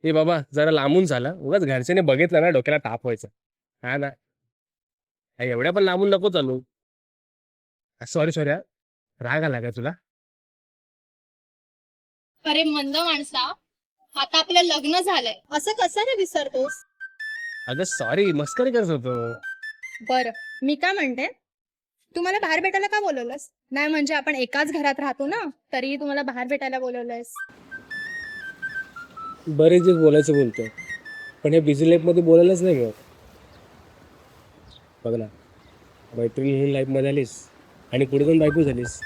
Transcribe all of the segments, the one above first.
हे बाबा जरा लांबून झाला, उगाच घरच्याने बघितलं ना डोक्याला ताप व्हायचा. हा ना. एवढ्या पण लांबून नको चालू. सॉरी सॉरी, राग आला का तुला? अरे मंद माणसा, आता आपलं लग्न झालंय, असं कसं रे विसरतोस? अगं सॉरी, मस्करी करत होतो. बर, मी काय म्हणते, तू मला बाहेर भेटायला का बोलवलंस? नाही म्हणजे आपण एकाच घरात राहतो ना, तरी तुम्हाला बाहेर भेटायला बोलवलंयस. बरेच दिवस बोलायचं बोलतोय, पण हे बिझी लाईफ मध्ये बोलायलाच नाही मिळत. बघ ना, मैत्रीण म्हणून लाईफ मध्ये आलीस आणि पुढे जाऊन बायको झालीस,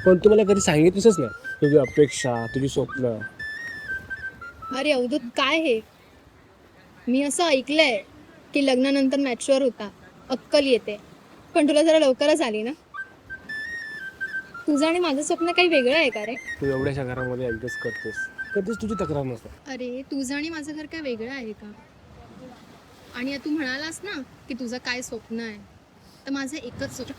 पण तू मला कधी सांगितलीसच नाही तुझी अपेक्षा, तुझी स्वप्न. अरे अवधूत, काय हे? मी असं ऐकलंय की लग्नानंतर मॅच्युअर होता, अक्कल येते, पण तुला जरा लवकरच आली ना. तुझं आणि माझं स्वप्न काही वेगळं आहे का रे? तू एवढ्याशा घरामध्ये ऍडजस्ट करतेस, कधीच तुझी तक्रार नसते. अरे तुझं आणि माझं घर काय वेगळं आहे का? आणि तू म्हणालास ना की तुझं काय स्वप्न आहे, तर माझं एकच स्वप्न,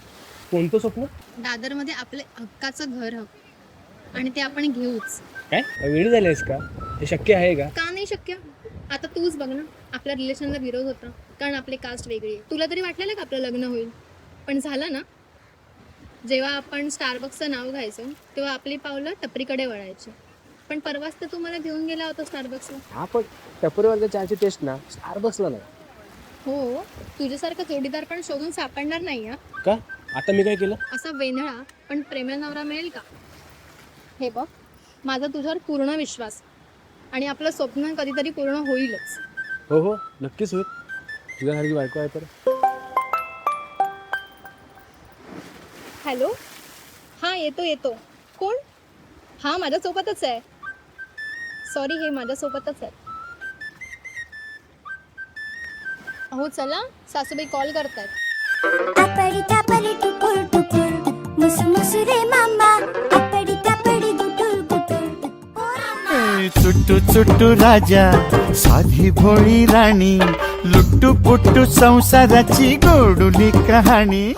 कोणतं स्वप्न? दादरमध्ये आपलं हक्काचं घर हवं, आणि ते आपण घेऊच. काय वेळी झालीस का? हे शक्य आहे का? का नाही शक्य? आता तूच बघ ना, आपल्या रिलेशनला विरोध होता कारण आपली कास्ट वेगळी आहे. तुला तरी वाटलेलं का आपलं लग्न होईल, पण झालं ना. जेव्हा आपण स्टारबक्सचं नाव घ्यायचो तेव्हा आपली पावलं टपरीकडे वळायची, पण परवाच तर तू मला घेऊन गेला होता स्टारबक्सला. हा, पण टपरीवरच्या चहाची टेस्ट ना स्टारबक्सला नाही. हो, तुझ्यासारखा जोडीदार पण शोधून सापडणार नाही हा. का? आता मी काय केलं? असा वेंधळा पण प्रेमळ नवरा मिळेल का? हे बघ, माझा तुझ्यावर पूर्ण विश्वास, आणि आपलं स्वप्न कधीतरी पूर्ण होईलच. हो हो, नक्कीच होईल. तुझ्यासारखी बायको आहे तर. हॅलो, हां येतो येतो. कोण? हां माझ्यासोबतच आहे. सॉरी, हे माझ्यासोबतच आहे. हो चला, सासूबाई कॉल करतायत. अपडी तापडी टुकुर टुकुर मुसु मुसु रे मामा अपडी तापडी दुटुर कुटुर चुट्टू चुट्टू राजा साधी भोळी राणी लुट्टू पुट्टू संसाराची गोडुली कहाणी.